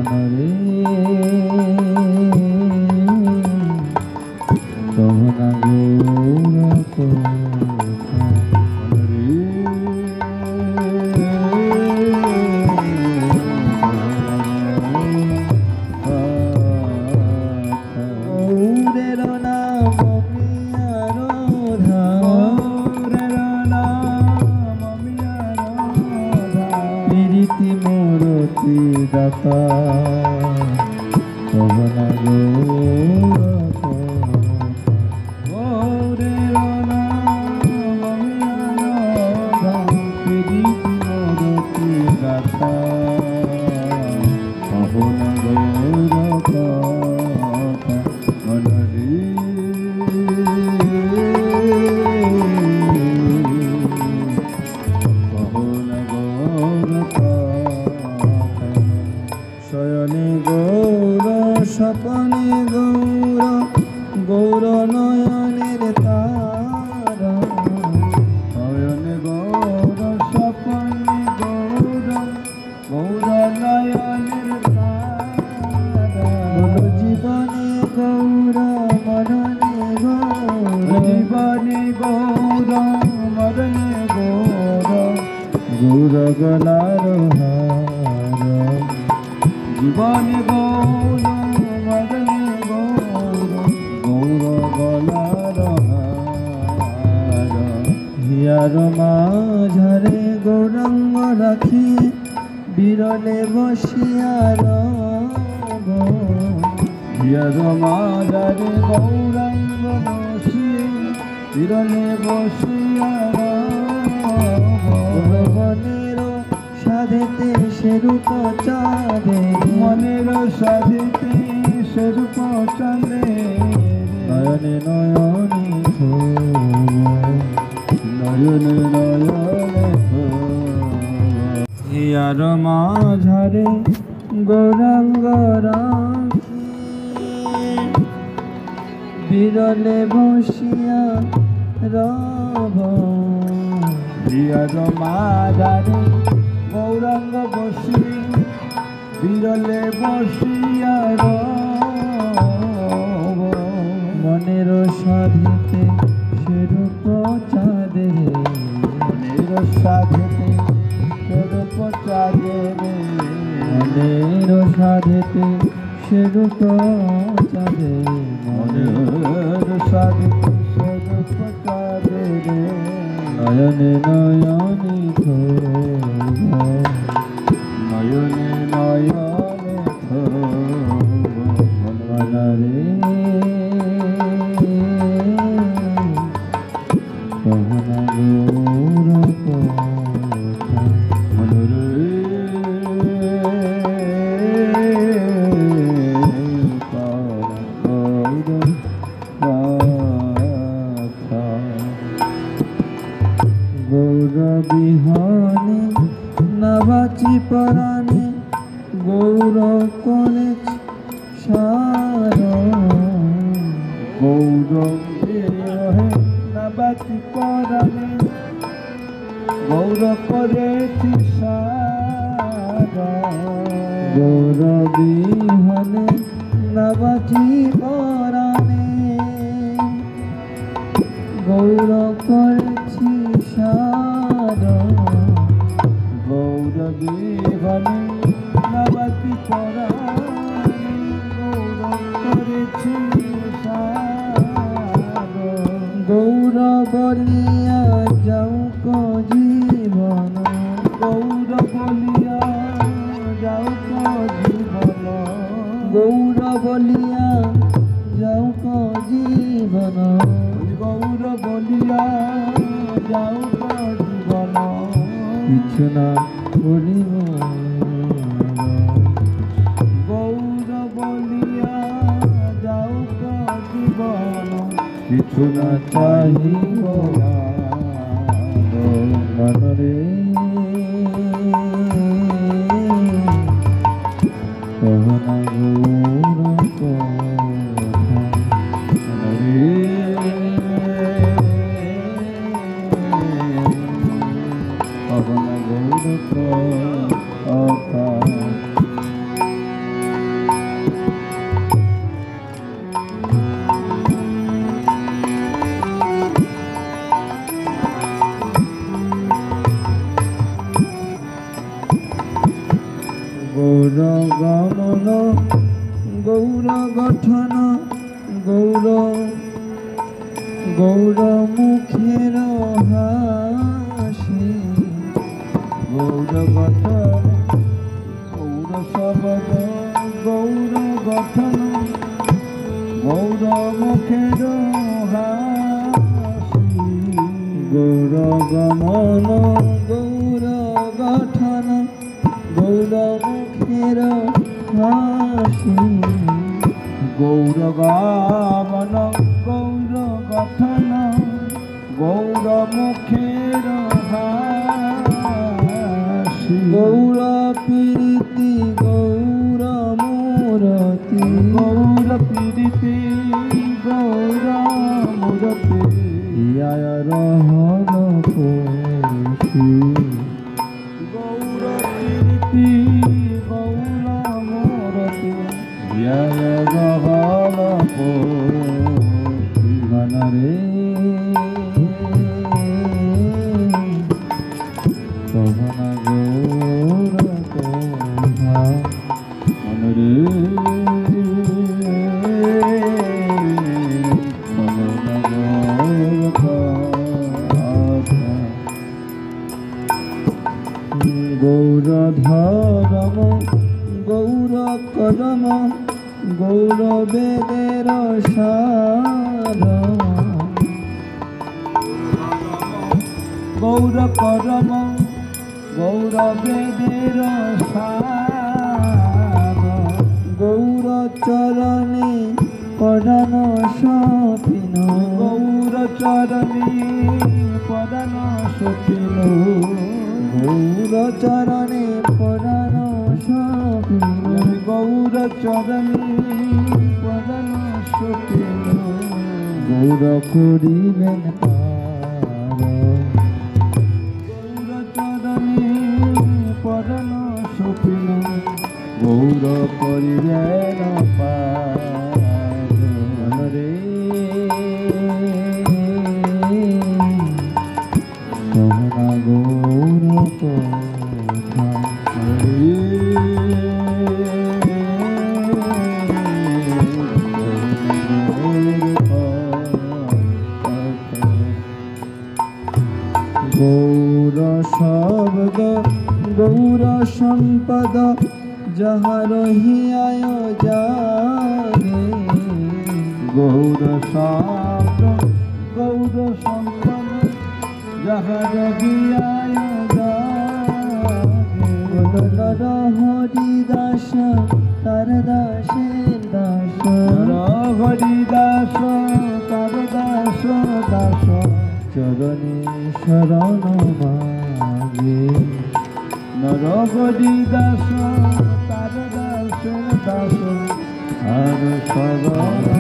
মনরে কহনা গৌর কথা দাতা কহনা গৌরের নামতি দাতা কহনা গৌর কথা মনরে কহনা গৌর শয়নে গৌর স্বপনে গৌর গৌর নয়নের তারা শয়নে গৌর স্বপনে গৌর গৌর নয়নের তারা জীবনে গৌর মরণে গৌর জীবনে গৌর মরণে গৌর গৌর গলার হার জীবনে গৌর মরণে গৌর গৌর গলার হার হিয়ার মাঝারে গৌরাঙ্গ রাখি বিরলে বসিয়া রব হিয়ার মাঝারে গৌরাঙ্গ বসি বিরলে বসিয়া রব সাধেতে সেরূপ চাঁদে মনের সাধেতে সেরূপ চাঁদে নয়নে নয়নে নয়নে নয়নে হিয়ার মাঝারে গৌরাঙ্গ রাখি বিরলে বসিয়া রব হিয়ার মাঝারে গৌরাঙ্গ বসি বিরলে বসিয়া রব মনের সাধিতে সেরূপ চাঁদে মনের সাধিতে সেরূপ চাঁদে মনের সাধিতে সেরূপ চাঁদে মনের সাধিতে সেরূপ চাঁদে নয়নে নয়নে নয়নে নয়নে মনরে কহনা গৌর কথা মনরে গৌর বিহনে না বাঁচি পরাণে গৌর করেছ সার গৌর বিহনে না বাঁচি পরাণে গৌর করেছি সার গৌর বিহনে না বাঁচি পরাণে গৌর করেছি সার গৌর বিহনে না বাঁচি পরাণে গৌর করেছি সার গৌর বলিয়া যাও ক জীবন গৌর বলিয়া যাও ক জীবন গৌর বলিয়া যাও ক জীবন গৌর বলিয়া যাও ক জীবন কিছু না করিব গৌর বলিয়া যাও ক জীবন কিছু না চাহিব মনরে কহনা গৌর কথা মনরে কহনা গৌর কথা গৌর গমন গৌর গঠন গৌর গৌর মুখের হাসি গৌর গঠন গৌর শব্দ গৌর গঠন গৌর মুখের হাসি গৌর গমন গৌর গঠন গৌর মুখের হাসি গৌর গমন গৌর গঠন গৌর মুখের হাসি গৌর প্রীতি গৌর মূরতি গৌর প্রীতি গৌর মূরতি ইয় রহন পোষি গৌর প্রীতি গৌর মূরতি ইয় রহন পোষি মনরে শোভন গৌর কোহা মনরে গৌর ধরম গৌর কদম গৌর বেদের সার গৌর কদম গৌর বেদের সার গৌর চরণে পদান সপিন গৌর চরণে পদান সপিন গৌর চরণে পদান সপিন গৌর চরণে পদান সপিন গৌর করিবেন গৌর চরণে পদান সপিন গৌর করিবেন রে সোহনা গৌর কথা গৌর শব্দ গৌর সম্পদ যাহার হিয়ায় জাগে গৌর শব্দ গৌর সম্পদ যাহার হিয়ায় জাগে নর হরিদাস তার দাসের দাস হরিদাস তার দাস দাস চরণে শরণ মাগে নর হরিদাস তার দাস দাস আর সদা